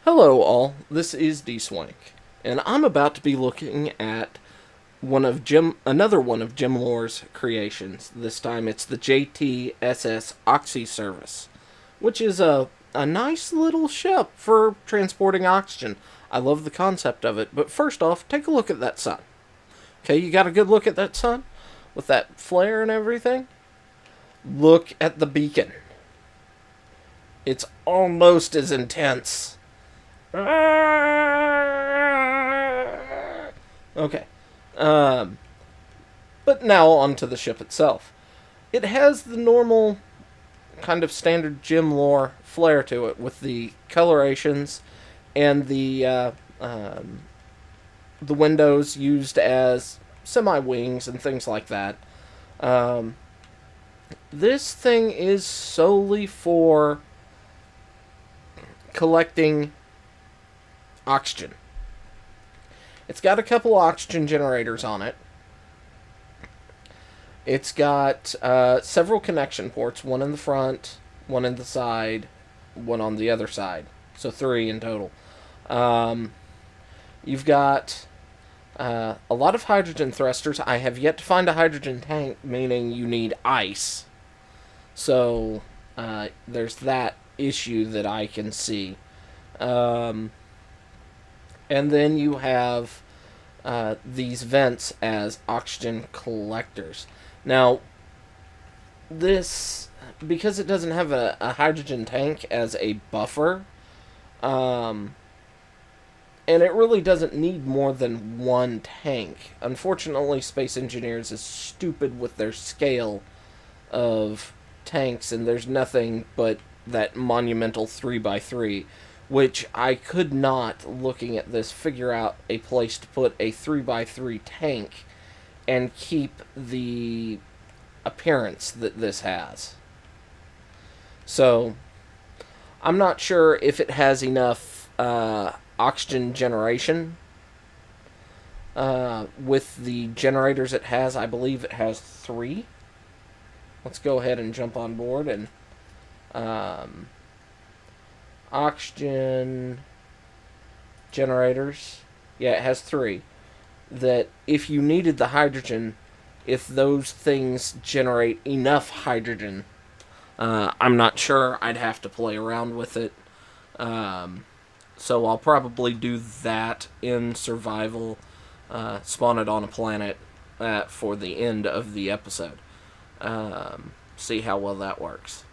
Hello all, this is Dswank, and I'm about to be looking at another one of Jimlore's creations. This time it's the JTSS Oxy Service, which is a nice little ship for transporting oxygen. I love the concept of it, but first off, take a look at that sun. Okay, you got a good look at that sun? With that flare and everything? Look at the beacon. It's almost as intense. Okay. Um, but now on to the ship itself. It has the normal kind of standard Jimlore flair to it with the colorations and the windows used as semi wings and things like that. Um, this thing is solely for collecting oxygen. It's got a couple oxygen generators on it. It's got several connection ports, one in the front, one in the side, one on the other side. So three in total. Um, you've got a lot of hydrogen thrusters. I have yet to find a hydrogen tank, meaning you need ice. So there's that issue that I can see. Um, and then you have these vents as oxygen collectors. Now, this, because it doesn't have a hydrogen tank as a buffer, um, and it really doesn't need more than one tank. Unfortunately, Space Engineers is stupid with their scale of tanks, and there's nothing but that monumental 3x3, which I could not, looking at this, figure out a place to put a 3x3 tank and keep the appearance that this has. So, I'm not sure if it has enough oxygen generation. With the generators it has, I believe it has three. Let's go ahead and jump on board and oxygen generators. Yeah, it has three. That if you needed the hydrogen, if those things generate enough hydrogen, I'm not sure. I'd have to play around with it. So I'll probably do that in survival, spawn it on a planet for the end of the episode. See how well that works.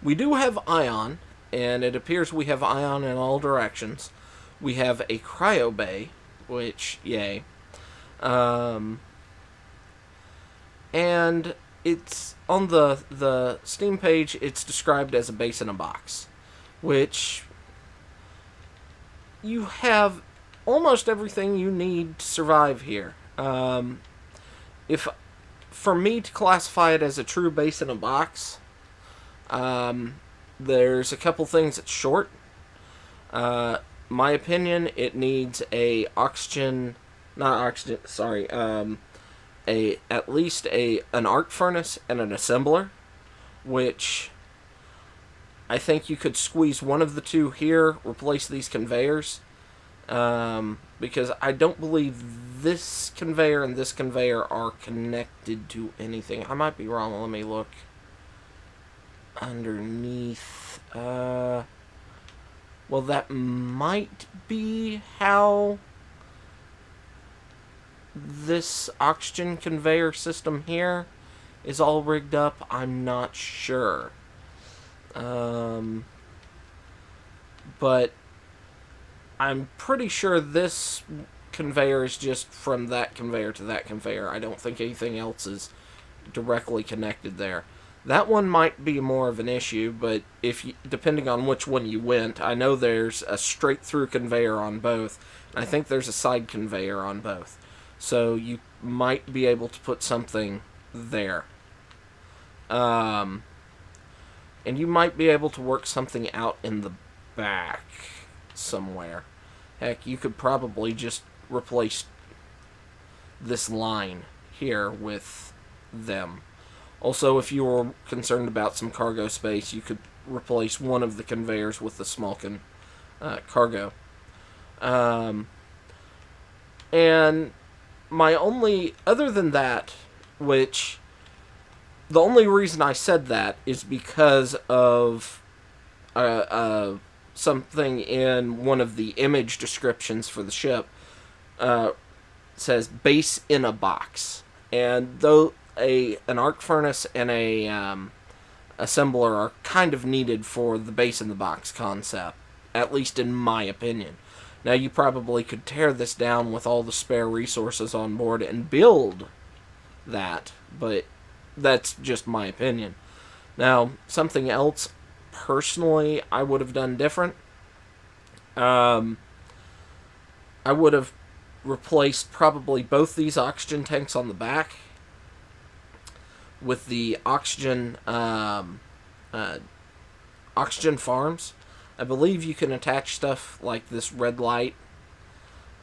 We do have ion, and it appears we have ion in all directions. We have a cryo bay, which, yay. And it's on the Steam page, it's described as a base in a box, which you have almost everything you need to survive here. If for me to classify it as a true base in a box, there's a couple things that's short. My opinion, it needs a oxygen, not oxygen, sorry, at least an arc furnace and an assembler, which I think you could squeeze one of the two here, replace these conveyors, because I don't believe this conveyor and this conveyor are connected to anything. I might be wrong. Let me look underneath. Well, that might be how this oxygen conveyor system here is all rigged up. I'm not sure. But I'm pretty sure this conveyor is just from that conveyor to that conveyor. I don't think anything else is directly connected there. That one might be more of an issue, but depending on which one you went, I know there's a straight through conveyor on both, and I think there's a side conveyor on both. So you might be able to put something there. And you might be able to work something out in the back somewhere. Heck, you could probably just replace this line here with them. Also, if you were concerned about some cargo space, you could replace one of the conveyors with the small cargo. Um, and my only, other than that, which the only reason I said that is because of something in one of the image descriptions for the ship. Says base in a box, and though an arc furnace and a assembler are kind of needed for the base in the box concept, at least in my opinion. Now, you probably could tear this down with all the spare resources on board and build that, but that's just my opinion. Now, something else, personally, I would have done different. I would have replaced probably both these oxygen tanks on the back with the oxygen farms. I believe you can attach stuff like this red light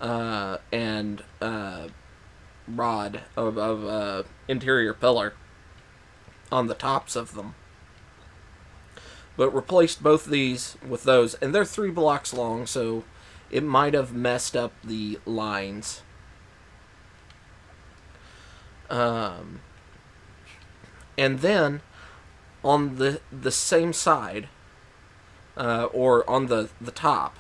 and rod of interior pillar on the tops of them. But replaced both these with those, and they're 3 blocks long, so it might have messed up the lines. And then on the same side, or on the top,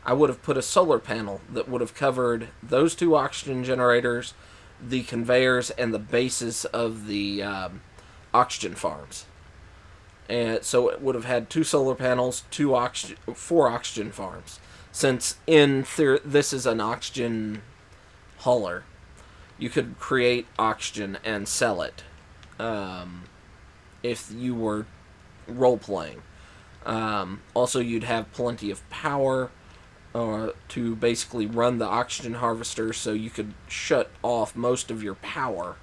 I would have put a solar panel that would have covered those 2 oxygen generators, the conveyors, and the bases of the oxygen farms. And so it would have had 2 solar panels, 4 oxygen farms. Since in theory this is an oxygen hauler, you could create oxygen and sell it if you were role-playing. Also, you'd have plenty of power to basically run the oxygen harvester, so you could shut off most of your power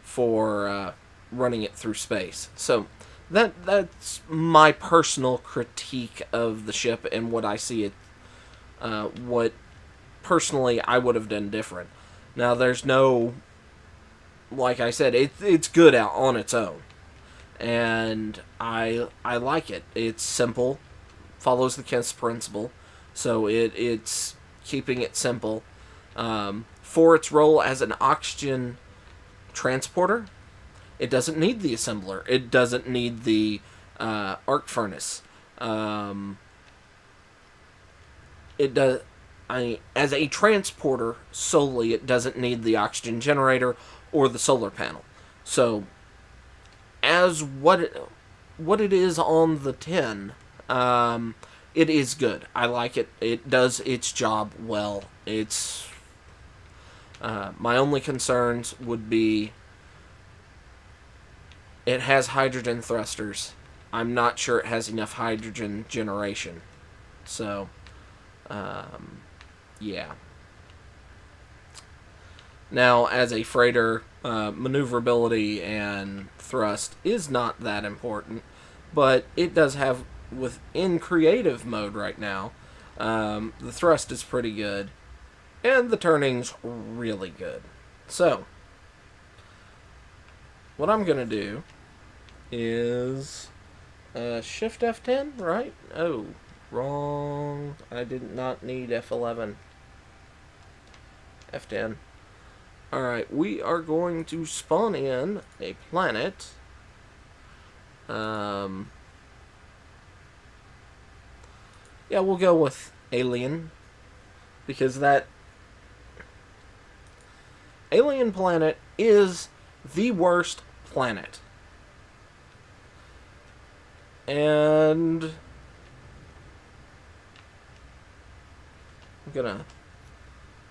for running it through space. So that's my personal critique of the ship and what I see it, what personally I would have done different. Now, there's no, like I said, it's good out on its own, and I like it. It's simple, follows the Kent's principle, so it's keeping it simple. For its role as an oxygen transporter, it doesn't need the assembler. It doesn't need the arc furnace. It does. As a transporter solely, it doesn't need the oxygen generator or the solar panel. So, as what it is on the tin, it is good. I like it. It does its job well. It's my only concerns would be it has hydrogen thrusters. I'm not sure it has enough hydrogen generation. So, yeah. Now, as a freighter, maneuverability and thrust is not that important, but it does have, within creative mode right now, the thrust is pretty good, and the turning's really good. So, what I'm going to do is Shift F10, right? Oh, wrong. I did not need F11. F10. Alright, we are going to spawn in a planet. Yeah, we'll go with Alien, because that Alien planet is the worst planet. And I'm gonna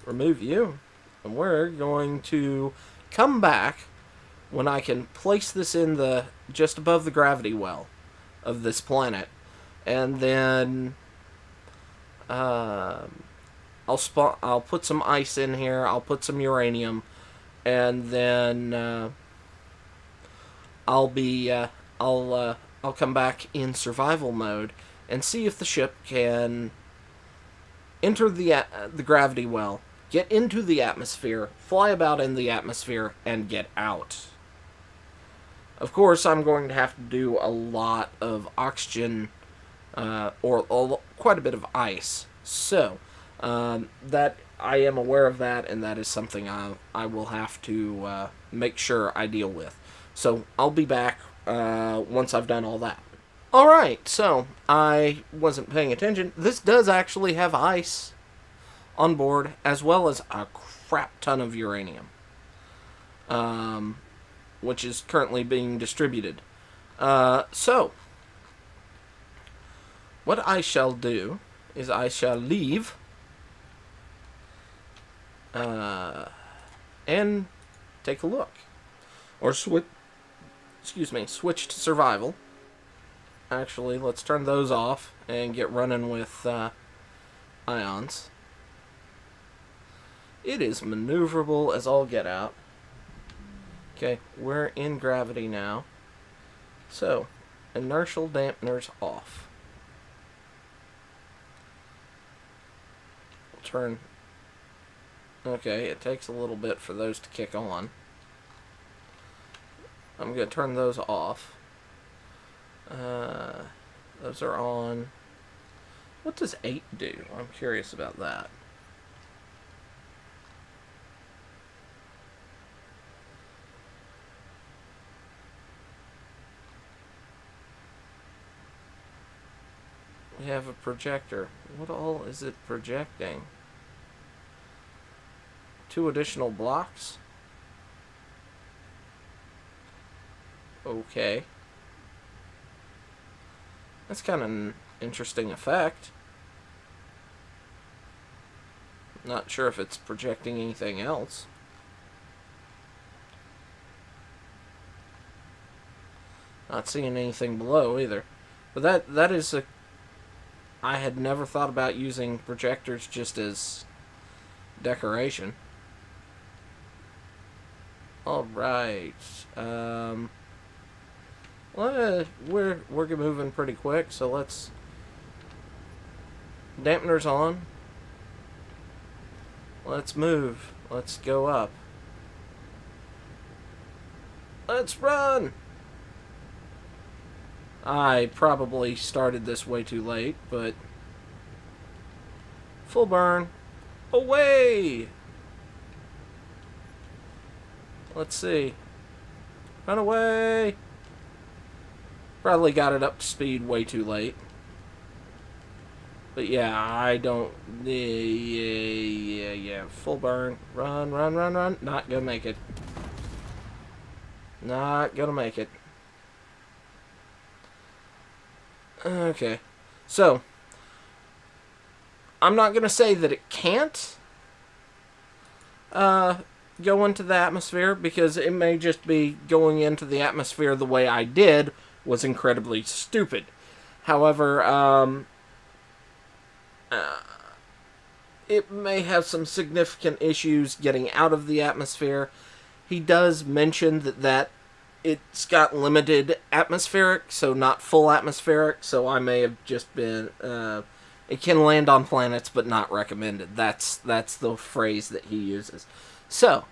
remove you, and we're going to come back when I can place this in the just above the gravity well of this planet, and then I'll put some ice in here. I'll put some uranium, and then I'll come back in survival mode and see if the ship can enter the gravity well, get into the atmosphere, fly about in the atmosphere, and get out. Of course, I'm going to have to do a lot of oxygen, quite a bit of ice. So, that I am aware of that, and that is something I will have to make sure I deal with. So, I'll be back once I've done all that. Alright, so I wasn't paying attention. This does actually have ice on board, as well as a crap ton of uranium, which is currently being distributed. So, what I shall do is I shall leave and take a look. Or switch to survival. Actually, let's turn those off and get running with ions. It is maneuverable as all get out. Okay, we're in gravity now. So, inertial dampeners off. We'll turn... Okay, it takes a little bit for those to kick on. I'm going to turn those off. Those are on. What does 8 do? I'm curious about that. We have a projector. What all is it projecting? 2 additional blocks? Okay. That's kind of an interesting effect. Not sure if it's projecting anything else. Not seeing anything below either. But that is a... I had never thought about using projectors just as decoration. Alright. Well, we're moving pretty quick, so let's... Dampeners on. Let's move. Let's go up. Let's run! I probably started this way too late, but... Full burn. Away! Let's see. Run away! Probably got it up to speed way too late. But yeah, I don't... Yeah. Full burn. Run. Not gonna make it. Not gonna make it. Okay. So, I'm not gonna say that it can't go into the atmosphere, because it may just be going into the atmosphere the way I did was incredibly stupid. However, it may have some significant issues getting out of the atmosphere. He does mention that it's got limited atmospheric, so not full atmospheric, so I may have just been... it can land on planets, but not recommended. That's the phrase that he uses. So,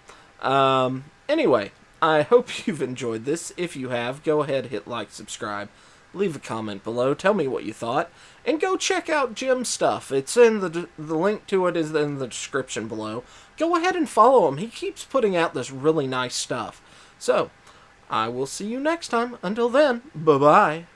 anyway, I hope you've enjoyed this. If you have, go ahead, hit like, subscribe, leave a comment below, tell me what you thought, and go check out Jim's stuff. It's in the link to it is in the description below. Go ahead and follow him. He keeps putting out this really nice stuff. So, I will see you next time. Until then, bye-bye.